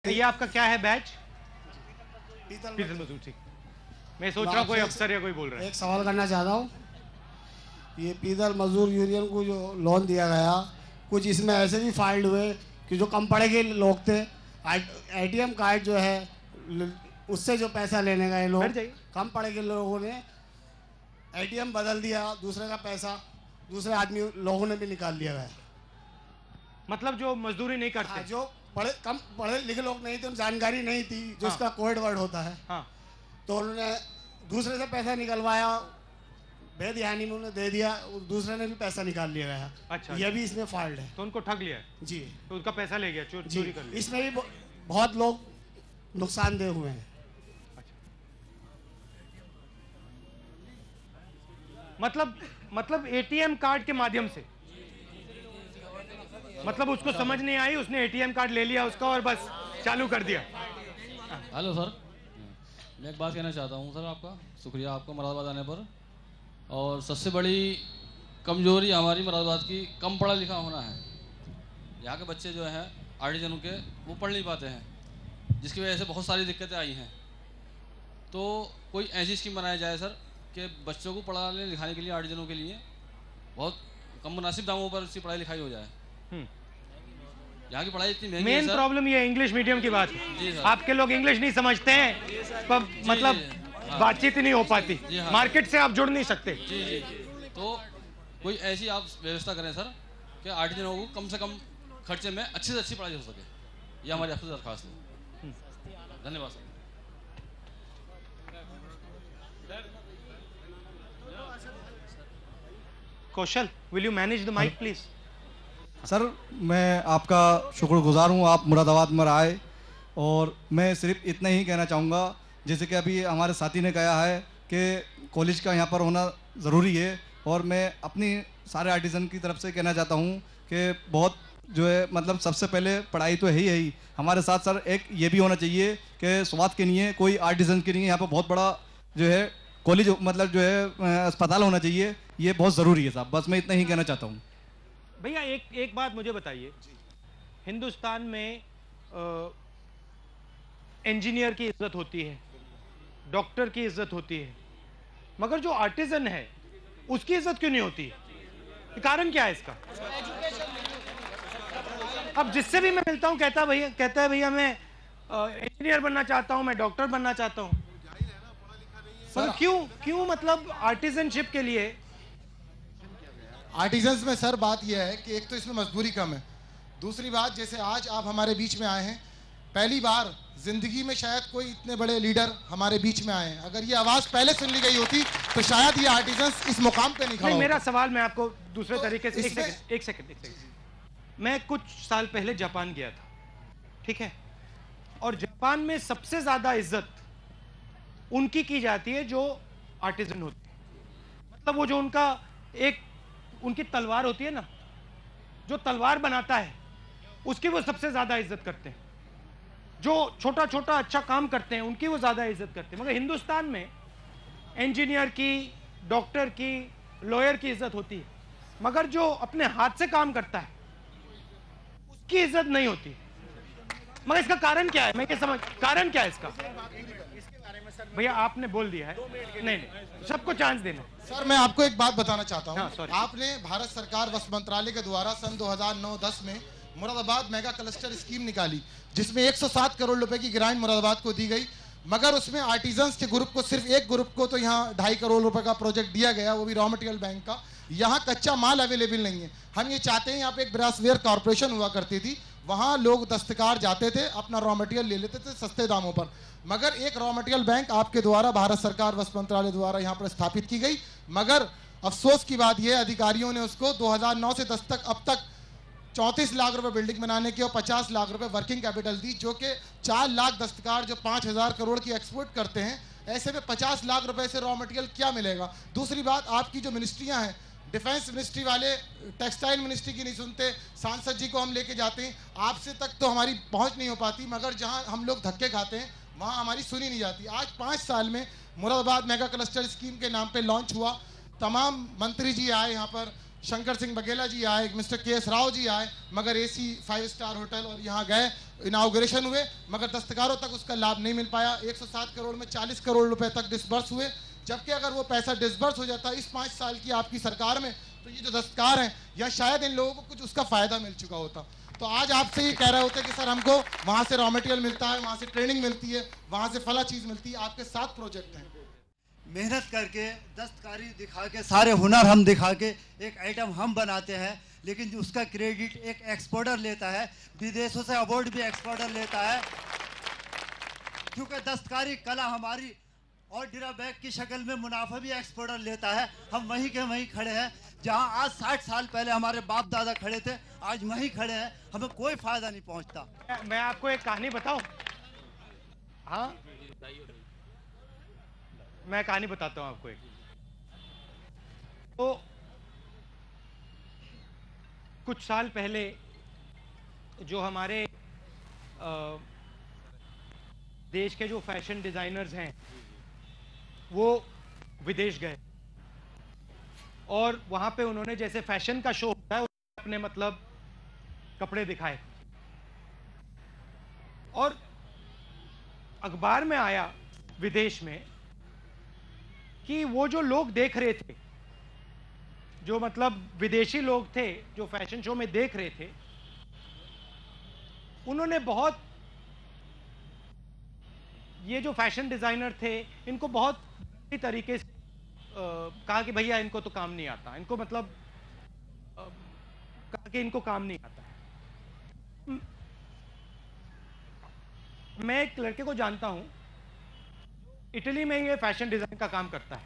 ये आपका क्या है बैच? पीतल मजदूर। ठीक, मैं सोच रहा हूँ कोई अफसर या कोई बोल रहा है। एक सवाल करना चाहता हूँ। ये पीतल मजदूर यूनियन को जो लोन दिया गया, कुछ इसमें ऐसे भी फाइल्ड हुए कि जो कम पढ़े के लोग थे, एटीएम कार्ड जो है उससे जो पैसा लेने गए लोग, कम पढ़े के लोगों ने एटीएम बदल दिया, दूसरे का पैसा दूसरे आदमी लोगों ने भी निकाल लिया गया। मतलब जो मजदूरी नहीं करते, हाँ, जो कम पढ़े लिखे लोग नहीं थे, उन जानकारी नहीं थी जो इसका कोड वर्ड होता है। हाँ। तो उन्होंने दूसरे से पैसा निकलवाया, बेध्यानी में उन्हें दे दिया, दूसरे ने भी पैसा निकाल लिया गया। अच्छा, ये भी इसमें फॉल्ट है। तो उनको ठग लिया जी, तो उसका पैसा ले गया, चोरी कर लिया। इसमें भी बहुत लोग नुकसानदेह हुए हैं। मतलब एटीएम कार्ड के माध्यम से, मतलब उसको समझ नहीं आई, उसने एटीएम कार्ड ले लिया उसका और बस चालू कर दिया। हेलो सर, मैं एक बात कहना चाहता हूँ सर, आपका शुक्रिया आपका मुरादाबाद आने पर। और सबसे बड़ी कमजोरी हमारी मुरादाबाद की कम पढ़ा लिखा होना है। यहाँ के बच्चे जो हैं आर्टिजनों के, वो पढ़ नहीं पाते हैं, जिसकी वजह से बहुत सारी दिक्कतें आई हैं। तो कोई ऐसी स्कीम बनाया जाए सर कि बच्चों को पढ़ाने लिखाने के लिए, आर्टिजनों के लिए बहुत कम मुनासिब दामों पर उसकी पढ़ाई लिखाई हो जाए। यहाँ की पढ़ाई इतनी महंगी है। मेन प्रॉब्लम ये इंग्लिश मीडियम की बात है। आपके लोग इंग्लिश नहीं समझते हैं, मतलब बातचीत ही नहीं हो पाती, मार्केट से आप जुड़ नहीं सकते। जी जी, तो कोई ऐसी आप व्यवस्था करें सर कि आर्टिजनों को कम से कम खर्चे में अच्छी से अच्छी पढ़ाई हो सके। ये हमारी आपसे दरख्वास्त है। धन्यवाद sir. Kaushal, will you manage the mic please? Sir, मैं आपका शुक्रगुजार हूँ, आप मुरादाबाद में आए। और मैं सिर्फ इतना ही कहना चाहूँगा, जैसे कि अभी हमारे साथी ने कहा है कि कॉलेज का यहाँ पर होना ज़रूरी है। और मैं अपनी सारे आर्टिज़न की तरफ से कहना चाहता हूँ कि बहुत जो है, मतलब सबसे पहले पढ़ाई तो है ही हमारे साथ सर एक ये भी होना चाहिए कि स्वास्थ्य के लिए, कोई आर्टिज़न के लिए यहाँ पर बहुत बड़ा जो है कॉलेज, मतलब जो है अस्पताल होना चाहिए। ये बहुत ज़रूरी है साहब, बस मैं इतना ही कहना चाहता हूँ। भैया एक बात मुझे बताइए, हिंदुस्तान में इंजीनियर की इज्जत होती है, डॉक्टर की इज्जत होती है, मगर जो आर्टिजन है उसकी इज्जत क्यों नहीं होती है? कारण क्या है इसका? अब जिससे भी मैं मिलता हूं कहता है भैया मैं इंजीनियर बनना चाहता हूं, मैं डॉक्टर बनना चाहता हूं। सर क्यों मतलब आर्टिजनशिप के लिए? आर्टिजन्स में सर बात यह है कि एक तो इसमें मजदूरी कम है, दूसरी बात जैसे आज आप हमारे बीच में आए हैं, पहली बार जिंदगी में शायद कोई इतने बड़े लीडर हमारे बीच में आए हैं। अगर ये आवाज़ पहले सुन ली गई होती तो शायद ये आर्टिजन्स इस मुकाम पे नहीं खड़ा होता। मेरा सवाल मैं आपको दूसरे तरीके से, एक सेकंड। मैं कुछ साल पहले जापान गया था, ठीक है, और जापान में सबसे ज्यादा इज्जत उनकी की जाती है जो आर्टिजन होते हैं। मतलब वो जो उनकी तलवार होती है ना, जो तलवार बनाता है उसकी वो सबसे ज्यादा इज्जत करते हैं। जो छोटा छोटा अच्छा काम करते हैं उनकी वो ज्यादा इज्जत करते हैं। मगर हिंदुस्तान में इंजीनियर की, डॉक्टर की, लॉयर की इज्जत होती है, मगर जो अपने हाथ से काम करता है उसकी इज्जत नहीं होती। मगर इसका कारण क्या है? मैं क्या समझ, कारण क्या है इसका? भैया आपने बोल दिया है, नहीं सबको चांस देना। सर मैं आपको एक बात बताना चाहता हूँ। हाँ, आपने भारत सरकार वस्त्र मंत्रालय के द्वारा सन 2009-10 में मुरादाबाद मेगा क्लस्टर स्कीम निकाली, जिसमें 107 करोड़ रुपए की ग्रांट मुरादाबाद को दी गई। मगर उसमें आर्टिजन्स के ग्रुप को, सिर्फ एक ग्रुप को तो यहाँ 2.5 करोड़ रुपए का प्रोजेक्ट दिया गया, वो भी रॉ मटेरियल बैंक का। यहाँ कच्चा माल अवेलेबल नहीं है। हम ये चाहते हैं, यहाँ पे एक ब्रासवेयर कॉर्पोरेशन हुआ करती थी, वहाँ लोग दस्तकार जाते थे, अपना रॉ मटेरियल ले लेते थे सस्ते दामों पर। मगर एक रॉ मटेरियल बैंक आपके द्वारा, भारत सरकार वस्त्र मंत्रालय द्वारा यहाँ पर स्थापित की गई। मगर अफसोस की बात यह, अधिकारियों ने उसको 2009 से 10 तक अब तक 34 लाख रुपए बिल्डिंग बनाने के और 50 लाख रुपए वर्किंग कैपिटल दी, जो कि 4 लाख दस्तकार जो 5,000 करोड़ की एक्सपोर्ट करते हैं, ऐसे में 50 लाख रुपए से रॉ मटेरियल क्या मिलेगा? दूसरी बात, आपकी जो मिनिस्ट्रियां हैं, डिफेंस मिनिस्ट्री वाले टेक्सटाइल मिनिस्ट्री की नहीं सुनते, सांसद जी को हम लेके जाते हैं, आपसे तक तो हमारी पहुंच नहीं हो पाती, मगर जहां हम लोग धक्के खाते हैं वहां हमारी सुनी नहीं जाती। आज 5 साल में मुरादाबाद मेगा क्लस्टर स्कीम के नाम पे लॉन्च हुआ, तमाम मंत्री जी आए यहाँ पर, शंकर सिंह बघेला जी आए, मिस्टर के.एस. राव जी आए, मगर एसी 5 स्टार होटल और यहाँ गए, इनाग्रेशन हुए, मगर दस्तकारों तक उसका लाभ नहीं मिल पाया। 107 करोड़ में 40 करोड़ रुपए तक डिसबर्स हुए, जबकि अगर वो पैसा डिसबर्स हो जाता इस 5 साल की आपकी सरकार में, तो ये जो दस्तकार हैं या शायद इन लोगों को कुछ उसका फायदा मिल चुका होता। तो आज आपसे ये कह रहे होते कि सर हमको वहाँ से रॉ मटेरियल मिलता है, वहाँ से ट्रेनिंग मिलती है, वहाँ से फला चीज़ मिलती है। आपके 7 प्रोजेक्ट हैं, मेहनत करके दस्तकारी दिखा के सारे हुनर हम दिखा के एक आइटम हम बनाते हैं, लेकिन उसका क्रेडिट एक एक्सपोर्टर लेता है, विदेशों से अवार्ड भी एक्सपोर्टर लेता है। क्योंकि दस्तकारी कला हमारी और ड्रा बैग की शक्ल में मुनाफा भी एक्सपोर्टर लेता है। हम वहीं के वहीं खड़े हैं जहां आज 60 साल पहले हमारे बाप दादा खड़े थे, आज वहीं खड़े हैं, हमें कोई फायदा नहीं पहुंचता। मैं आपको एक कहानी बताऊं? हाँ, मैं कहानी बताता हूं आपको एक। तो कुछ साल पहले जो हमारे देश के जो फैशन डिजाइनर्स हैं वो विदेश गए और वहां पे उन्होंने जैसे फैशन का शो होता है अपने मतलब कपड़े दिखाए और अखबार में आया विदेश में कि वो जो लोग देख रहे थे, जो मतलब विदेशी लोग थे जो फैशन शो में देख रहे थे, उन्होंने बहुत, ये जो फैशन डिजाइनर थे इनको बहुत तरीके से कहा कि भैया इनको तो काम नहीं आता, इनको मतलब कहा कि इनको काम नहीं आता है। मैं एक लड़के को जानता हूं, इटली में ये फैशन डिजाइन का काम करता है।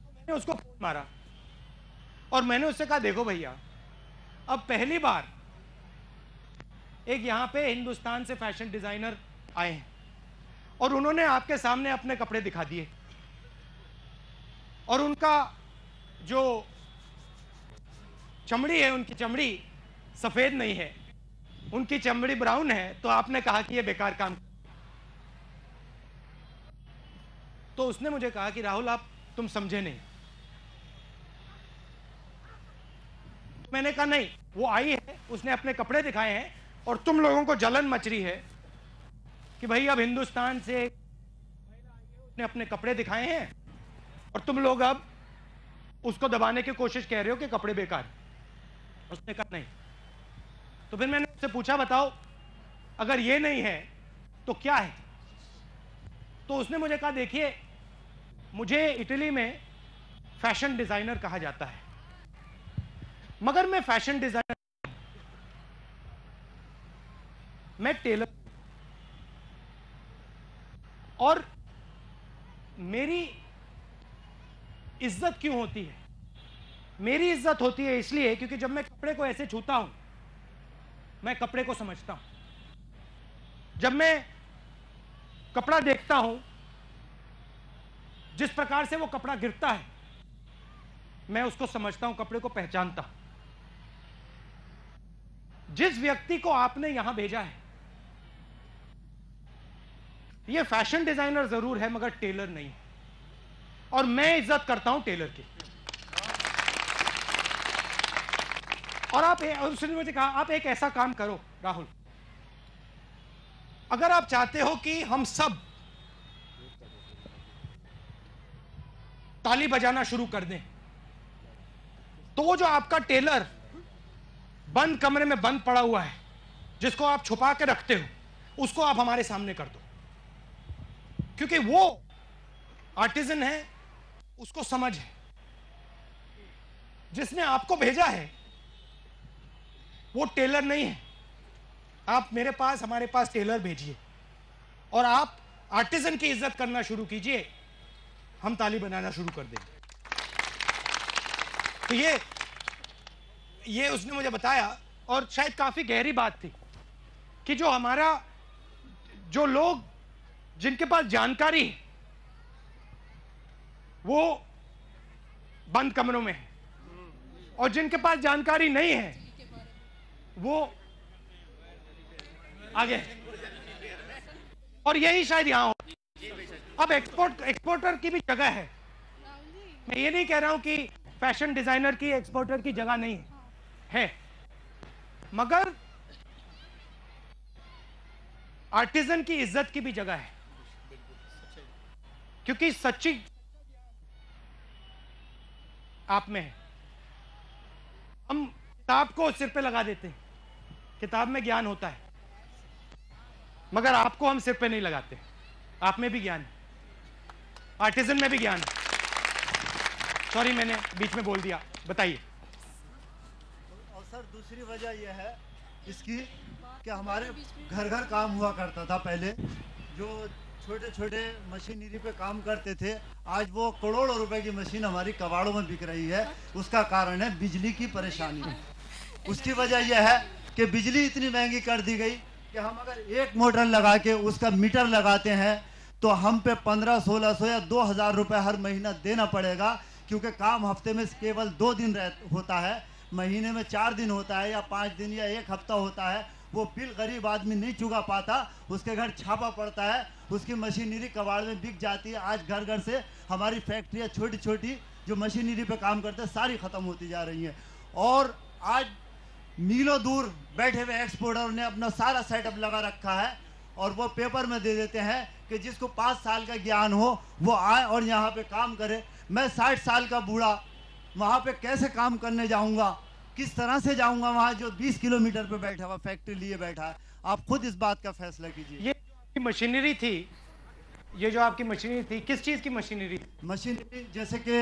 मैंने उसको फोन मारा और मैंने उससे कहा देखो भैया, अब पहली बार एक यहां पे हिंदुस्तान से फैशन डिजाइनर आए हैं और उन्होंने आपके सामने अपने कपड़े दिखा दिए और उनका जो चमड़ी है, उनकी चमड़ी सफेद नहीं है, उनकी चमड़ी ब्राउन है, तो आपने कहा कि ये बेकार काम। तो उसने मुझे कहा कि राहुल आप तुम समझे नहीं। मैंने कहा नहीं, वो आई है, उसने अपने कपड़े दिखाए हैं और तुम लोगों को जलन मच रही है कि भाई अब हिंदुस्तान से उसने अपने कपड़े दिखाए हैं और तुम लोग अब उसको दबाने की कोशिश कर रहे हो कि कपड़े बेकार। उसने कहा नहीं। तो फिर मैंने उससे पूछा बताओ अगर ये नहीं है तो क्या है? तो उसने मुझे कहा देखिए, मुझे इटली में फैशन डिजाइनर कहा जाता है, मगर मैं फैशन डिजाइनर, मैं टेलर, और मेरी इज्जत क्यों होती है? मेरी इज्जत होती है इसलिए क्योंकि जब मैं कपड़े को ऐसे छूता हूं, मैं कपड़े को समझता हूं। जब मैं कपड़ा देखता हूं, जिस प्रकार से वो कपड़ा गिरता है, मैं उसको समझता हूं, कपड़े को पहचानता हूं। जिस व्यक्ति को आपने यहां भेजा है, ये फैशन डिजाइनर जरूर है मगर टेलर नहीं है, और मैं इज्जत करता हूं टेलर की। और उसने मुझे कहा आप एक ऐसा काम करो राहुल, अगर आप चाहते हो कि हम सब ताली बजाना शुरू कर दें, तो वो जो आपका टेलर बंद कमरे में बंद पड़ा हुआ है, जिसको आप छुपा के रखते हो, उसको आप हमारे सामने कर दो, क्योंकि वो आर्टिजन है, उसको समझ है। जिसने आपको भेजा है वो टेलर नहीं है। आप मेरे पास, हमारे पास टेलर भेजिए और आप आर्टिजन की इज्जत करना शुरू कीजिए, हम ताली बनाना शुरू कर देंगे। तो ये उसने मुझे बताया, और शायद काफी गहरी बात थी कि जो हमारा, जो लोग जिनके पास जानकारी है वो बंद कमरों में है, और जिनके पास जानकारी नहीं है वो आगे। और यही शायद यहां हो। अब एक्सपोर्टर की भी जगह है। मैं ये नहीं कह रहा हूं कि फैशन डिजाइनर की, एक्सपोर्टर की जगह नहीं है, मगर आर्टिजन की इज्जत की भी जगह है, क्योंकि सच्ची आप में है। हम किताब को सिर पे लगा देते हैं, किताब में ज्ञान होता है, मगर आपको हम सिर पे नहीं लगाते। आप में भी ज्ञान है, आर्टिजन में भी ज्ञान है। सॉरी, मैंने बीच में बोल दिया, बताइए। और सर दूसरी वजह यह है इसकी कि हमारे घर घर काम हुआ करता था पहले, जो छोटे छोटे मशीनरी पे काम करते थे, आज वो करोड़ों रुपए की मशीन हमारी कबाड़ों में बिक रही है। उसका कारण है बिजली की परेशानी। उसकी वजह यह है कि बिजली इतनी महंगी कर दी गई कि हम अगर एक मोटर लगा के उसका मीटर लगाते हैं तो हम पे 1500-1600 या 2000 रुपए हर महीना देना पड़ेगा, क्योंकि काम हफ्ते में केवल 2 दिन होता है, महीने में 4 दिन होता है या 5 दिन या 1 हफ्ता होता है। वो बिल गरीब आदमी नहीं चुका पाता, उसके घर छापा पड़ता है, उसकी मशीनरी कबाड़ में बिक जाती है। आज घर घर से हमारी फैक्ट्रियाँ छोटी छोटी जो मशीनरी पे काम करते हैं सारी ख़त्म होती जा रही हैं। और आज मीलों दूर बैठे हुए एक्सपोर्टर ने अपना सारा सेटअप लगा रखा है और वो पेपर में दे देते हैं कि जिसको 5 साल का ज्ञान हो वो आए और यहाँ पे काम करे। मैं 60 साल का बूढ़ा वहाँ पे कैसे काम करने जाऊँगा, किस तरह से जाऊँगा वहाँ जो 20 किलोमीटर पे बैठा हुआ फैक्ट्री लिए बैठा है। आप खुद इस बात का फैसला कीजिए। ये मशीनरी थी, ये जो आपकी मशीनरी थी, किस चीज़ की मशीनरी? मशीनरी जैसे कि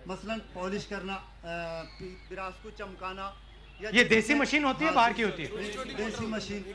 मसलन पॉलिश करना, पिरास को चमकाना। ये देसी मशीन होती है, बाहर की होती है? देसी मशीन।